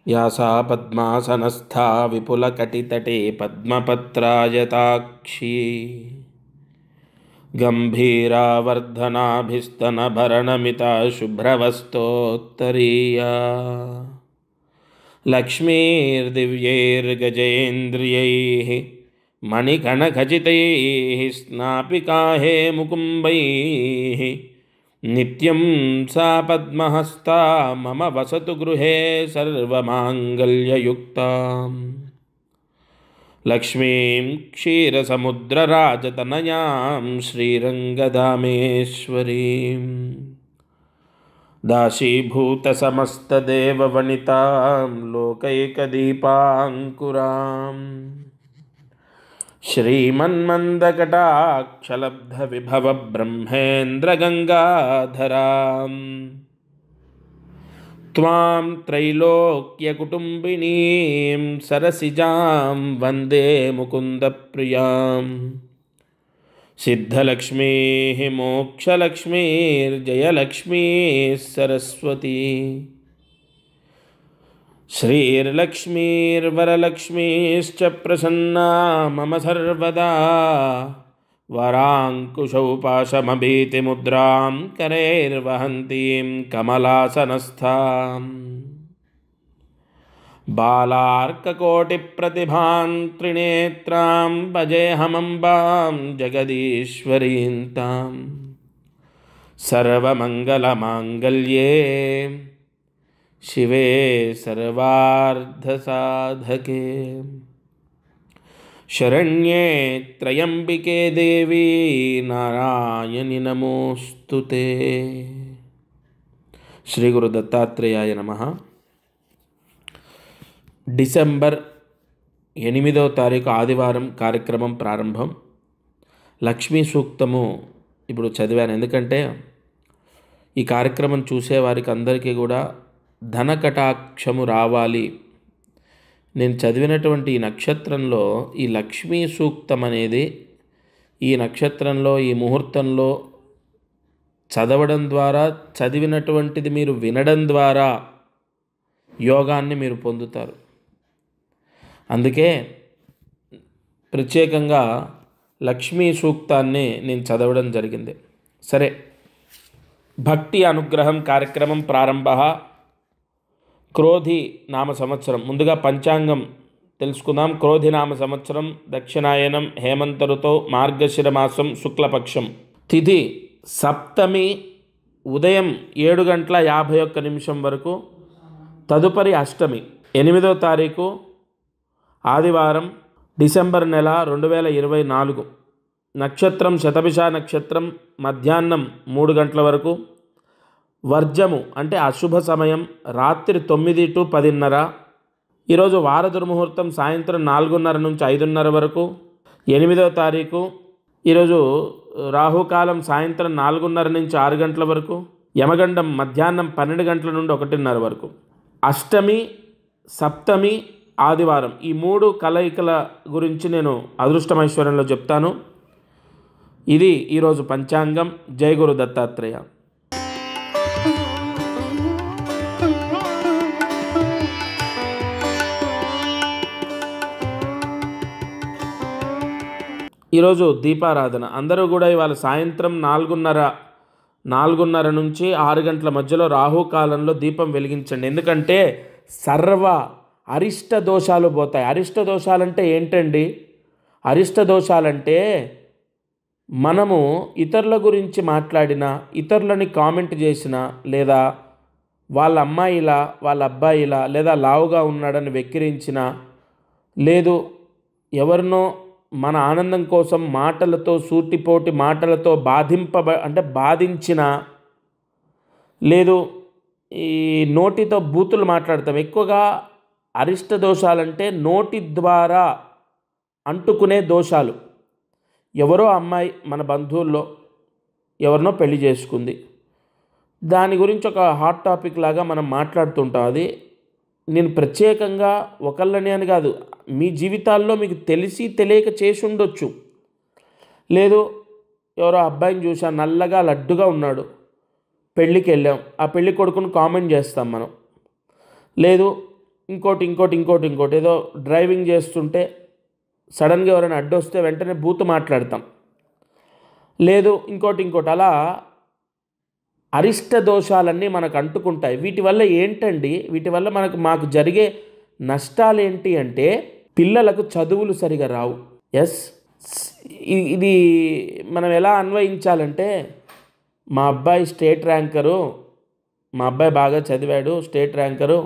या सा पद्मासनस्था विपुलकटितटे पद्मपत्रायताक्षी गम्भीरावर्धनाभिस्तनभरणमिता शुभ्रवस्तोत्तरीया लक्ष्मीर्दिव्यैर्गजेन्द्रियैः मणिकणखचितैः स्नापिकाहे मुकुम्बैः नित्यं सा पद्महस्ता मम वसतु गृहे सर्वमाङ्गल्ययुक्ता लक्ष्मीं क्षीरसमुद्रराजतनयां श्रीरङ्गधामेश्वरीं दासीभूतसमस्तदेववनितां लोकैकदीपाङ्कुरां श्रीमन्मन्दकटाक्षलब्धविभवब्रह्मेन्द्रगङ्गाधरां त्वां त्रैलोक्यकुटुम्बिनीं सरसिजां वन्दे मुकुन्दप्रियां सिद्धलक्ष्मीः मोक्षलक्ष्मीर्जयलक्ष्मीः सरस्वती श्रीर्लक्ष्मीर्वरलक्ष्मीश्च प्रसन्ना मम सर्वदा वराङ्कुशौ पाशमभीतिमुद्रां करैर्वहन्तीं कमलासनस्थां बालार्ककोटिप्रतिभां त्रिनेत्रां भजेऽहमम्बां जगदीश्वरीं तां सर्वमङ्गलमाङ्गल्ये शिवे सर्वार्धसाधके शरण्ये त्र्यंबिके देवी नारायणि नमोस्तुते। శ్రీ గురు దత్తాత్రేయాయ నమః. డిసెంబర్ 8వ తారీఖు ఆదివారం కార్యక్రమం ప్రారంభం. లక్ష్మీ సూక్తము ఇప్పుడు చదివాను. ఎందుకంటే ఈ కార్యక్రమం చూసేవారికి అందరికీ కూడా ధనకటాక్షము రావాలి. నేను చదివినటువంటి ఈ నక్షత్రంలో ఈ లక్ష్మీ సూక్తం అనేది ఈ నక్షత్రంలో ఈ ముహూర్తంలో చదవడం ద్వారా, చదివినటువంటిది మీరు వినడం ద్వారా యోగాన్ని మీరు పొందుతారు. అందుకే ప్రత్యేకంగా లక్ష్మీ సూక్తాన్ని నేను చదవడం జరిగింది. సరే, భక్తి అనుగ్రహం కార్యక్రమం ప్రారంభ. క్రోధి నామ సంవత్సరం. ముందుగా పంచాంగం తెలుసుకుందాం. క్రోధి నామ సంవత్సరం దక్షిణాయనం, హేమంత ఋతువు, మార్గశిర మాసం, శుక్లపక్షం. తిథి సప్తమి ఉదయం 7:51 వరకు. తదుపరి అష్టమి 8వ తారీఖు ఆదివారం, డిసెంబర్ నెల 2024. నక్షత్రం శతభిష నక్షత్రం, మధ్యాహ్నం 3 గంటల వరకు. వర్జము అంటే అశుభ సమయం రాత్రి 9 to 10:30. ఈరోజు వార దుర్ముహూర్తం సాయంత్రం 4:30 నుంచి 5:30 వరకు. 8వ తారీఖు ఈరోజు రాహుకాలం సాయంత్రం 4:30 నుంచి 6 గంటల వరకు. యమగండం మధ్యాహ్నం 12 గంటల నుండి 1:30 వరకు. అష్టమి, సప్తమి, ఆదివారం ఈ 3 కలయికల గురించి నేను అదృష్టమైశ్వర్యంలో చెప్తాను. ఇది ఈరోజు పంచాంగం. జై గురు దత్తాత్రేయ. ఈరోజు దీపారాధన. అందరూ కూడా ఇవాళ సాయంత్రం 4:30 నుంచి 6 గంటల మధ్యలో రాహుకాలంలో దీపం వెలిగించండి. ఎందుకంటే సర్వ అరిష్ట దోషాలు పోతాయి. అరిష్ట దోషాలంటే ఏంటండి? అరిష్ట దోషాలంటే మనము ఇతరుల గురించి మాట్లాడినా, ఇతరులని కామెంట్ చేసినా, లేదా వాళ్ళ అమ్మాయిలా వాళ్ళ అబ్బాయిలా, లేదా లావుగా ఉన్నాడని వెక్కిరించినా, లేదు ఎవరినో మన ఆనందం కోసం మాటలతో, సూటిపోటి మాటలతో బాధించిన, లేదు ఈ నోటితో బూతులు మాట్లాడతాం. ఎక్కువగా అరిష్ట దోషాలంటే నోటి ద్వారా అంటుకునే దోషాలు. ఎవరో అమ్మాయి మన బంధువుల్లో ఎవరినో పెళ్లి చేసుకుంది, దాని గురించి ఒక హాట్ టాపిక్ లాగా మనం మాట్లాడుతుంటాం. అది నేను ప్రత్యేకంగా ఒకళ్ళని అని కాదు, మీ జీవితాల్లో మీకు తెలిసి తెలియక చేసి ఉండొచ్చు. లేదు ఎవరో అబ్బాయిని చూసాను, నల్లగా లడ్డుగా ఉన్నాడు, పెళ్ళికి వెళ్ళాం, ఆ పెళ్ళి కొడుకుని కామెంట్ చేస్తాం మనం. లేదు ఇంకోటి ఏదో డ్రైవింగ్ చేస్తుంటే సడన్గా ఎవరైనా అడ్డొస్తే వెంటనే బూతు మాట్లాడతాం. లేదు ఇంకోటి అలా అరిష్ట దోషాలన్నీ మనకు అంటుకుంటాయి. వీటి వల్ల ఏంటండి, వీటి వల్ల మాకు జరిగే నష్టాలు ఏంటి అంటే పిల్లలకు చదువులు సరిగా రావు. ఎస్, ఇది మనం ఎలా అన్వయించాలంటే మా అబ్బాయి స్టేట్ ర్యాంకరు, మా అబ్బాయి బాగా చదివాడు, స్టేట్ ర్యాంకరు,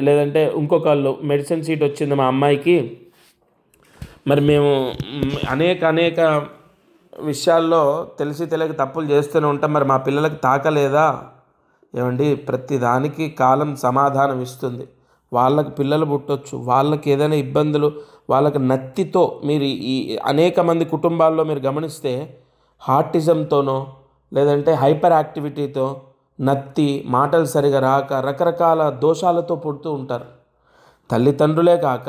లేదంటే ఇంకొకళ్ళు మెడిసిన్ సీట్ వచ్చింది మా అమ్మాయికి, మరి మేము అనేక విషయాల్లో తెలియక తప్పులు చేస్తూనే ఉంటాం, మరి మా పిల్లలకు తాకలేదా? ఏమండి, ప్రతిదానికి కాలం సమాధానం ఇస్తుంది. వాళ్ళకి పిల్లలు పుట్టొచ్చు, వాళ్ళకి ఏదైనా ఇబ్బందులు, వాళ్ళకి నత్తితో మీరు ఈ అనేక మంది కుటుంబాల్లో మీరు గమనిస్తే హార్టిజంతోనో లేదంటే హైపర్ యాక్టివిటీతో, నత్తి, మాటలు సరిగా రాక రకరకాల దోషాలతో పుడుతూ ఉంటారు. తల్లిదండ్రులే కాక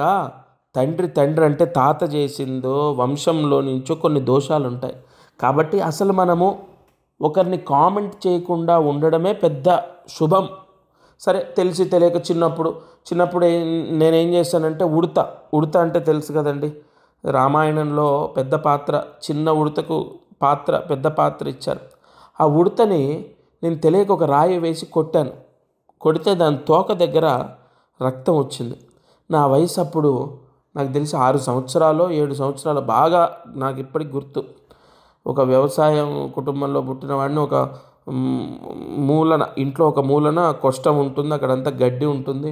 తండ్రి అంటే తాత చేసిందో వంశంలో నుంచో కొన్ని దోషాలు ఉంటాయి. కాబట్టి అసలు మనము ఒకరిని కామెంట్ చేయకుండా ఉండడమే పెద్ద శుభం. సరే, తెలియక చిన్నప్పుడు నేనేం చేశానంటే ఉడత అంటే తెలుసు కదండి, రామాయణంలో పెద్ద పాత్ర, చిన్న ఉడతకు పెద్ద పాత్ర ఇచ్చారు. ఆ ఉడతని నేను తెలియక ఒక రాయి వేసి కొడితే దాని తోక దగ్గర రక్తం వచ్చింది. నా వయసు అప్పుడు నాకు తెలిసి 6 సంవత్సరాలు 7 సంవత్సరాలు, బాగా నాకు ఇప్పటికి గుర్తు. ఒక వ్యవసాయం కుటుంబంలో పుట్టిన వాడిని, ఒక ఇంట్లో ఒక మూలన కొష్టం ఉంటుంది, అక్కడంతా గడ్డి ఉంటుంది,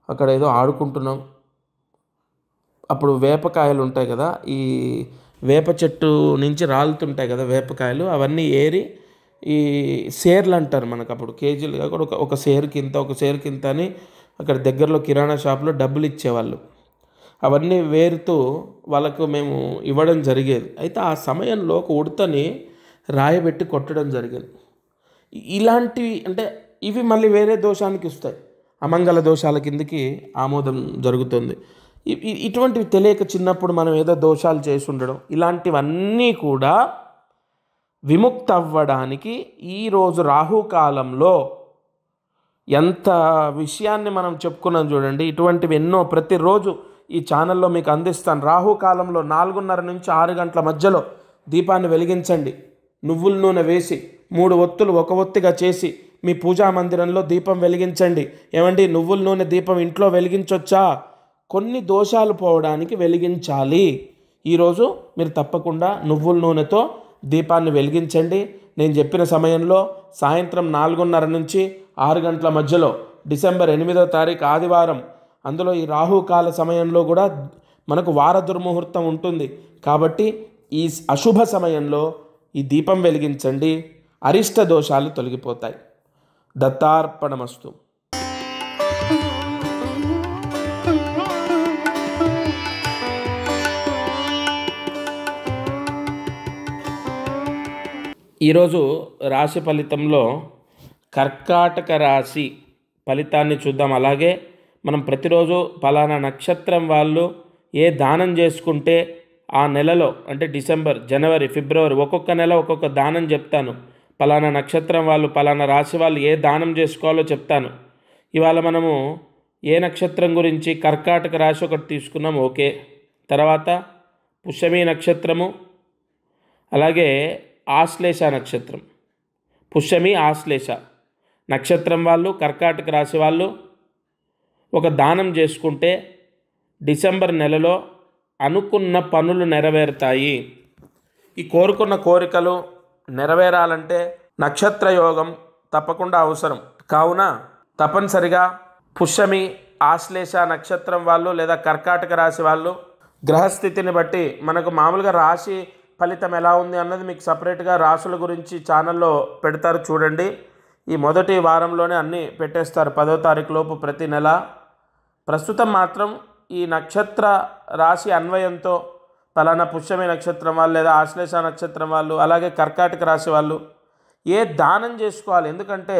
అక్కడ ఏదో ఆడుకుంటున్నాం. అప్పుడు వేపకాయలు ఉంటాయి కదా, ఈ వేప చెట్టు నుంచి రాలుతుంటాయి కదా వేపకాయలు, అవన్నీ ఏరి ఈ సేర్లు అంటారు మనకు, అప్పుడు కేజీలుగా కూడా ఒక సేరుకి ఇంత అని అక్కడ దగ్గరలో కిరాణా షాప్లో డబ్బులు ఇచ్చేవాళ్ళు. అవన్నీ వేరుతూ వాళ్ళకు మేము ఇవ్వడం జరిగేది. అయితే ఆ సమయంలో ఒక ఉడతని రాయబెట్టి కొట్టడం జరిగింది. ఇలాంటివి అంటే ఇవి మళ్ళీ వేరే దోషానికి వస్తాయి, అమంగళ దోషాల కిందకి ఆమోదం జరుగుతుంది. ఇటువంటివి తెలియక చిన్నప్పుడు మనం ఏదో దోషాలు చేసి ఉండడం, ఇలాంటివన్నీ కూడా విముక్త అవ్వడానికి ఈరోజు రాహుకాలంలో ఎంత విషయాన్ని మనం చెప్పుకున్నాం చూడండి. ఇటువంటివి ఎన్నో ప్రతిరోజు ఈ ఛానల్లో మీకు అందిస్తాను. రాహుకాలంలో 4:30 నుంచి 6 గంటల మధ్యలో దీపాన్ని వెలిగించండి. నువ్వుల నూనె వేసి 3 ఒత్తులు ఒక ఒత్తిగా చేసి మీ పూజా మందిరంలో దీపం వెలిగించండి. ఏమండి, నువ్వుల నూనె దీపం ఇంట్లో వెలిగించొచ్చా? కొన్ని దోషాలు పోవడానికి వెలిగించాలి. ఈరోజు మీరు తప్పకుండా నువ్వుల నూనెతో దీపాన్ని వెలిగించండి. నేను చెప్పిన సమయంలో సాయంత్రం 4:30 నుంచి 6 గంటల మధ్యలో, డిసెంబర్ 8వ తారీఖు ఆదివారం, అందులో ఈ రాహుకాల సమయంలో కూడా మనకు వార దుర్ముహూర్తం ఉంటుంది. కాబట్టి ఈ అశుభ సమయంలో ఈ దీపం వెలిగించండి, అరిష్ట దోషాలు తొలగిపోతాయి. దత్తార్పణమస్తు. ఈరోజు రాశి ఫలితంలో కర్కాటక రాశి ఫలితాన్ని చూద్దాం. అలాగే మనం ప్రతిరోజు పలానా నక్షత్రం వాళ్ళు ఏ దానం చేసుకుంటే ఆ నెలలో, అంటే డిసెంబర్, జనవరి, ఫిబ్రవరి, ఒక్కొక్క నెల ఒక్కొక్క దానం చెప్తాను. పలానా నక్షత్రం వాళ్ళు, పలానా రాశి వాళ్ళు ఏ దానం చేసుకోవాలో చెప్తాను. ఇవాళ మనము ఏ నక్షత్రం గురించి, కర్కాటక రాశి ఒకటి తీసుకున్నాం, ఓకే. తర్వాత పుష్యమి నక్షత్రము, అలాగే ఆశ్లేష నక్షత్రం. పుష్యమి, ఆశ్లేష నక్షత్రం వాళ్ళు, కర్కాటక రాశి వాళ్ళు ఒక దానం చేసుకుంటే డిసెంబర్ నెలలో అనుకున్న పనులు నెరవేరుతాయి. ఈ కోరుకున్న కోరికలు నెరవేరాలంటే నక్షత్ర యోగం తప్పకుండా అవసరం. కావున తప్పనిసరిగా పుష్యమి, ఆశ్లేష నక్షత్రం వాళ్ళు లేదా కర్కాటక రాశి వాళ్ళు గ్రహస్థితిని బట్టి మనకు మామూలుగా రాశి ఫలితం ఎలా ఉంది అన్నది మీకు సపరేట్గా రాశుల గురించి ఛానల్లో పెడతారు, చూడండి. ఈ మొదటి వారంలోనే అన్నీ పెట్టేస్తారు, 10వ తారీఖు లోపు ప్రతి నెల. ప్రస్తుతం మాత్రం ఈ నక్షత్ర రాశి అన్వయంతో పలానా పుష్యమి నక్షత్రం వాళ్ళు లేదా ఆశ్లేష నక్షత్రం వాళ్ళు, అలాగే కర్కాటక రాశి వాళ్ళు ఏ దానం చేసుకోవాలి. ఎందుకంటే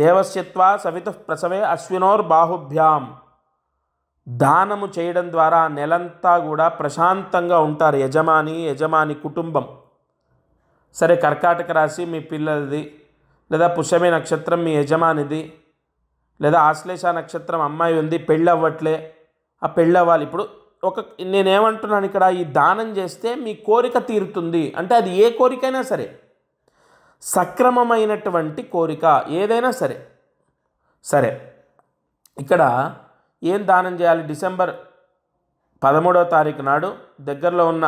దేవస్యత్వ సవిత ప్రసవే అశ్వినోర్ బాహుభ్యాం, దానము చేయడం ద్వారా నెలంతా కూడా ప్రశాంతంగా ఉంటారు యజమాని కుటుంబం. సరే, కర్కాటక రాశి మీ పిల్లలది, లేదా పుష్యమి నక్షత్రం మీ యజమానిది, లేదా ఆశ్లేష నక్షత్రం అమ్మాయి ఉంది, పెళ్ళి అవ్వట్లే, ఆ పెళ్ళి అవ్వాలి. ఇప్పుడు నేనేమంటున్నాను ఇక్కడ, ఈ దానం చేస్తే మీ కోరిక తీరుతుంది అంటే అది ఏ కోరికైనా సరే, సక్రమమైనటువంటి కోరిక ఏదైనా సరే. సరే, ఇక్కడ ఏం దానం చేయాలి? డిసెంబర్ 13వ తారీఖు నాడు దగ్గరలో ఉన్న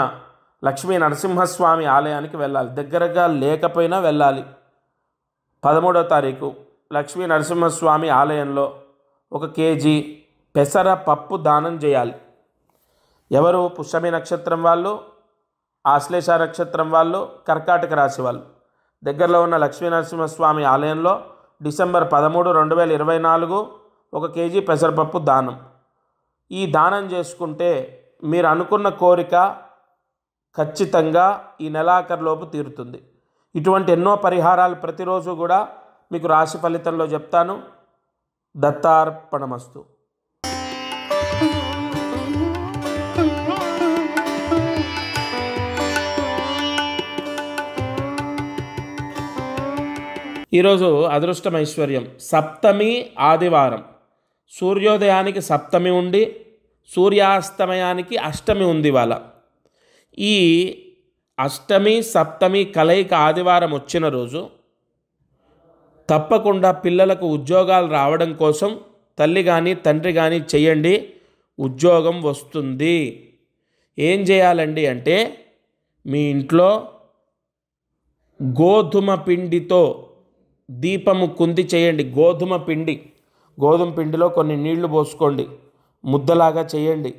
లక్ష్మీ నరసింహస్వామి ఆలయానికి వెళ్ళాలి. దగ్గరగా లేకపోయినా వెళ్ళాలి. 13వ తారీఖు లక్ష్మీ నరసింహస్వామి ఆలయంలో 1 కేజీ పెసర పప్పు దానం చేయాలి. ఎవరు? పుష్యమి నక్షత్రం వాళ్ళు, ఆశ్లేష నక్షత్రం వాళ్ళు, కర్కాటక రాశి వాళ్ళు. దగ్గరలో ఉన్న లక్ష్మీ నరసింహస్వామి ఆలయంలో డిసెంబర్ 13, 2024 1 కేజీ పెసరపప్పు దానం. ఈ దానం చేసుకుంటే మీరు అనుకున్న కోరిక ఖచ్చితంగా ఈ నెలాఖరులోపు తీరుతుంది. ఇటువంటి ఎన్నో పరిహారాలు ప్రతిరోజు కూడా మీకు రాశి ఫలితంలో చెప్తాను. దత్తార్పణమస్తు. ఈరోజు అదృష్టం ఐశ్వర్యం సప్తమి ఆదివారం. సూర్యోదయానికి సప్తమి ఉండి సూర్యాస్తమయానికి అష్టమి ఉంది ఇవాళ. ఈ అష్టమి సప్తమి కలయిక ఆదివారం వచ్చిన రోజు తప్పకుండా పిల్లలకు ఉద్యోగాలు రావడం కోసం తల్లి కానీ తండ్రి కానీ చేయండి, ఉద్యోగం వస్తుంది. ఏం చేయాలండి అంటే మీ ఇంట్లో గోధుమ పిండితో దీపము కుంది చేయండి. గోధుమ పిండిలో కొన్ని నీళ్లు పోసుకోండి, ముద్దలాగా చేయండి,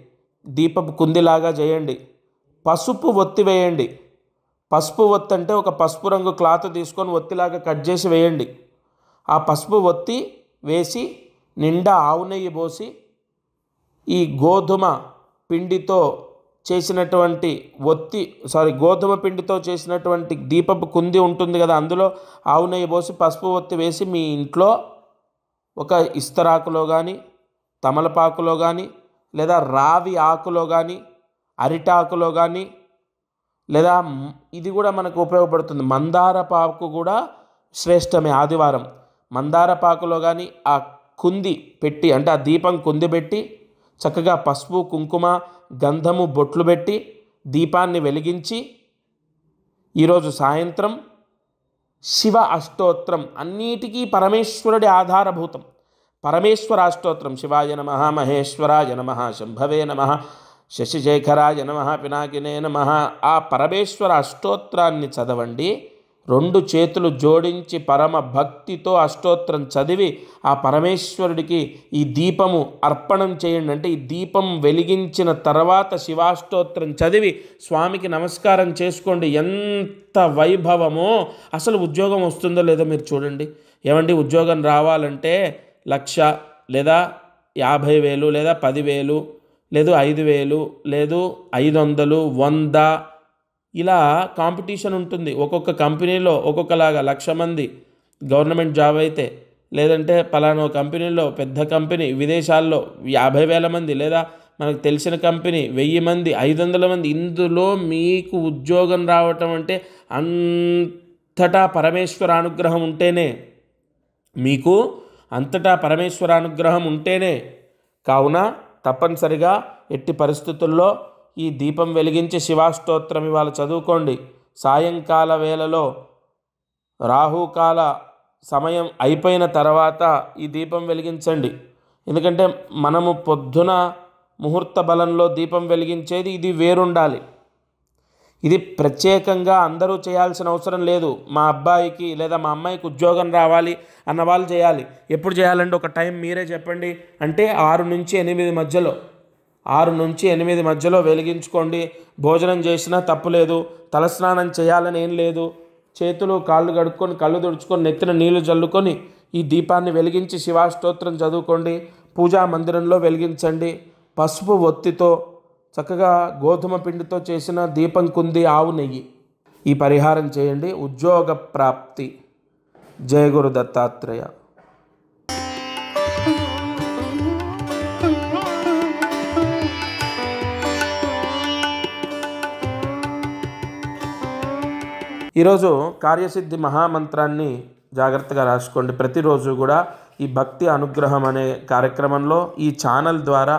దీపపు కుందిలాగా చేయండి. పసుపు ఒత్తి వేయండి. పసుపు ఒత్తి అంటే ఒక పసుపు రంగు క్లాత్ తీసుకొని ఒత్తిలాగా కట్ చేసి వేయండి. ఆ పసుపు ఒత్తి వేసి నిండా ఆవు నెయ్యి పోసి ఈ గోధుమ పిండితో చేసినటువంటి గోధుమ పిండితో చేసినటువంటి దీపపు కుంది ఉంటుంది కదా, అందులో ఆవు నెయ్యి పోసి పసుపు ఒత్తి వేసి మీ ఇంట్లో ఒక ఇస్తరాకులో కానీ, తమలపాకులో కానీ, లేదా రావి ఆకులో కానీ, అరిటాకులో కానీ, లేదా ఇది కూడా మనకు ఉపయోగపడుతుంది మందారపాకు కూడా శ్రేష్టమే. ఆదివారం మందారపాకులో కానీ ఆ కుంది పెట్టి, అంటే ఆ దీపం కుంది పెట్టి చక్కగా పసుపు కుంకుమ గంధము బొట్లు పెట్టి దీపాన్ని వెలిగించి ఈరోజు సాయంత్రం శివ అష్టోత్రం, అన్నిటికీ పరమేశ్వరుడి ఆధారభూతం పరమేశ్వర అష్టోత్రం, శివాయ నమః, మహేశ్వరాయ నమః, శంభవే నమః, శశిశేఖరాయ నమః, పినాకినే నమః, ఆ పరమేశ్వర అష్టోత్రాన్ని చదవండి. 2 చేతులు జోడించి పరమ భక్తితో అష్టోత్రం చదివి ఆ పరమేశ్వరుడికి ఈ దీపము అర్పణం చేయండి. అంటే ఈ దీపం వెలిగించిన తర్వాత శివాష్టోత్రం చదివి స్వామికి నమస్కారం చేసుకోండి. ఎంత వైభవమో! అసలు ఉద్యోగం వస్తుందో లేదో మీరు చూడండి. ఏమండి, ఉద్యోగం రావాలంటే 1,00,000 లేదా 50,000 లేదా 10,000 లేదు 5,000 లేదు 500 100 ఇలా కాంపిటీషన్ ఉంటుంది. ఒక్కొక్క కంపెనీలో ఒక్కొక్కలాగా 1,00,000 మంది గవర్నమెంట్ జాబ్ అయితే, లేదంటే పలానా కంపెనీలో పెద్ద కంపెనీ విదేశాల్లో 50,000 మంది, లేదా మనకు తెలిసిన కంపెనీ 1,000 మంది 500 మంది. ఇందులో మీకు ఉద్యోగం రావటం అంటే అంతటా పరమేశ్వర అనుగ్రహం ఉంటేనే, మీకు అంతటా పరమేశ్వర అనుగ్రహం ఉంటేనే. కావున తప్పనిసరిగా ఎట్టి పరిస్థితుల్లో ఈ దీపం వెలిగించి శివాష్టోత్రం ఇవాళ చదువుకోండి. సాయంకాల వేళలో రాహుకాల సమయం అయిపోయిన తర్వాత ఈ దీపం వెలిగించండి. ఎందుకంటే మనము పొద్దున ముహూర్త బలంలో దీపం వెలిగించేది ఇది వేరుండాలి. ఇది ప్రత్యేకంగా అందరూ చేయాల్సిన అవసరం లేదు. మా అబ్బాయికి లేదా మా అమ్మాయికి ఉద్యోగం రావాలి అన్న వాళ్ళు చేయాలి. ఎప్పుడు చేయాలంటే ఒక టైం మీరే చెప్పండి. అంటే 6 నుంచి 8 మధ్యలో 6 నుంచి 8 మధ్యలో వెలిగించుకోండి. భోజనం చేసినా తప్పులేదు. తలస్నానం చేయాలని ఏం లేదు. చేతులు కాళ్ళు కడుక్కొని కళ్ళు తుడుచుకొని నెత్తిన నీళ్లు చల్లుకొని ఈ దీపాన్ని వెలిగించి శివాష్టోత్రం చదువుకోండి. పూజా మందిరంలో వెలిగించండి. పసుపు ఒత్తితో చక్కగా గోధుమ పిండితో చేసిన దీపం కుంది ఆవు నెయ్యి ఈ పరిహారం చేయండి. ఉద్యోగ ప్రాప్తి. జయ గురు దత్తాత్రేయ. ఈరోజు కార్యసిద్ధి మహామంత్రాన్ని జాగ్రత్తగా రాసుకోండి. ప్రతిరోజు కూడా ఈ భక్తి అనుగ్రహం అనే కార్యక్రమంలో ఈ ఛానల్ ద్వారా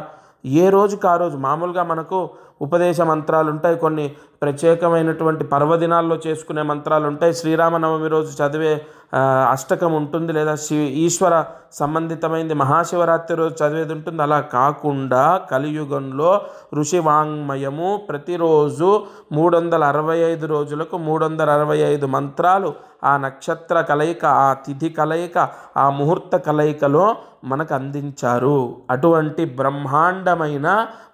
ఏ రోజుకి ఆ రోజు మామూలుగా మనకు ఉపదేశ మంత్రాలు ఉంటాయి, కొన్ని ప్రత్యేకమైనటువంటి పర్వదినాల్లో చేసుకునే మంత్రాలు ఉంటాయి, శ్రీరామనవమి రోజు చదివే అష్టకం ఉంటుంది, లేదా ఈశ్వర సంబంధితమైనది మహాశివరాత్రి రోజు చదివేది ఉంటుంది. అలా కాకుండా కలియుగంలో ఋషి వాంగ్మయము ప్రతిరోజు 365 రోజులకు 365 మంత్రాలు ఆ నక్షత్ర కలయిక, ఆ తిథి కలయిక, ఆ ముహూర్త కలయికలో మనకు అందించారు. అటువంటి బ్రహ్మాండమైన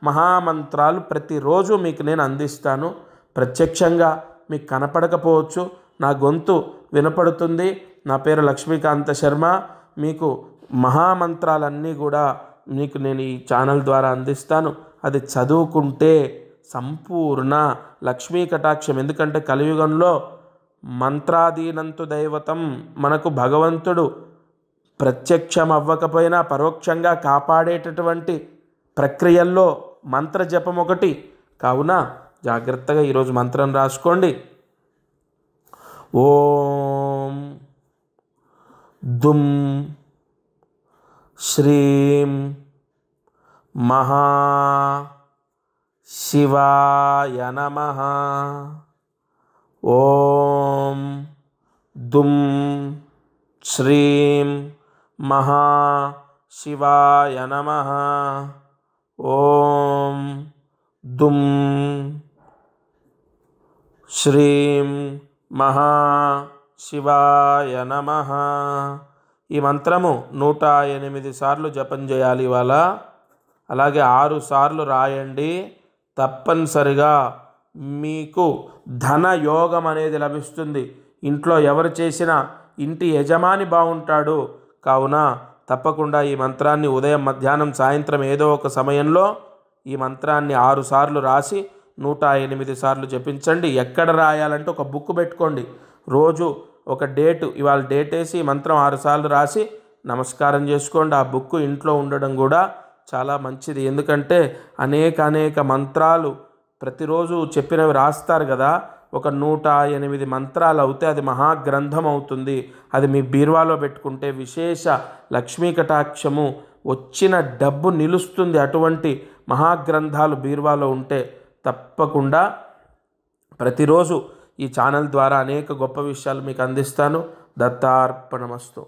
మహామంత్రాలు ప్రతిరోజు మీకు నేను అందిస్తాను. ప్రత్యక్షంగా మీకు కనపడకపోవచ్చు, నా గొంతు వినపడుతుంది. నా పేరు లక్ష్మీకాంత శర్మ. మీకు మహామంత్రాలన్నీ కూడా మీకు నేను ఈ ఛానల్ ద్వారా అందిస్తాను. అది చదువుకుంటే సంపూర్ణ లక్ష్మీ కటాక్షం. ఎందుకంటే కలియుగంలో మంత్రాధీనంతు దైవతం, మనకు భగవంతుడు ప్రత్యక్షం అవ్వకపోయినా పరోక్షంగా కాపాడేటటువంటి ప్రక్రియల్లో మంత్ర జపం ఒకటి. కావున జాగ్రత్తగా ఈరోజు మంత్రం రాసుకోండి. ఓం దుం శ్రీం మహా శివాయ నమః. ఓం దుం శ్రీం మహా శివాయ నమః. ఓం దుం శ్రీం మహా శివాయ నమః. ఈ మంత్రము 108 సార్లు జపం చేయాలి ఇవాళ. అలాగే 6 సార్లు రాయండి. తప్పనిసరిగా మీకు ధన యోగం అనేది లభిస్తుంది. ఇంట్లో ఎవరు చేసినా ఇంటి యజమాని బాగుంటాడు. కావున తప్పకుండా ఈ మంత్రాన్ని ఉదయం, మధ్యాహ్నం, సాయంత్రం ఏదో ఒక సమయంలో ఈ మంత్రాన్ని 6 సార్లు రాసి 108 సార్లు జపించండి. ఎక్కడ రాయాలంటే ఒక బుక్ పెట్టుకోండి. రోజు ఒక డేటు, ఇవాళ డేట్ వేసి ఈ మంత్రం 6 సార్లు రాసి నమస్కారం చేసుకోండి. ఆ బుక్ ఇంట్లో ఉండడం కూడా చాలా మంచిది. ఎందుకంటే అనేక మంత్రాలు ప్రతిరోజు చెప్పినవి రాస్తారు కదా. ఒక 108 మంత్రాలు అవుతే అది మహాగ్రంథం అవుతుంది. అది మీ బీరువాలో పెట్టుకుంటే విశేష లక్ష్మీ కటాక్షము, వచ్చిన డబ్బు నిలుస్తుంది. అటువంటి మహాగ్రంథాలు బీరువాలో ఉంటే తప్పకుండా ప్రతిరోజు ఈ ఛానల్ ద్వారా అనేక గొప్ప విషయాలు మీకు అందిస్తాను. దత్తార్పణమస్తు.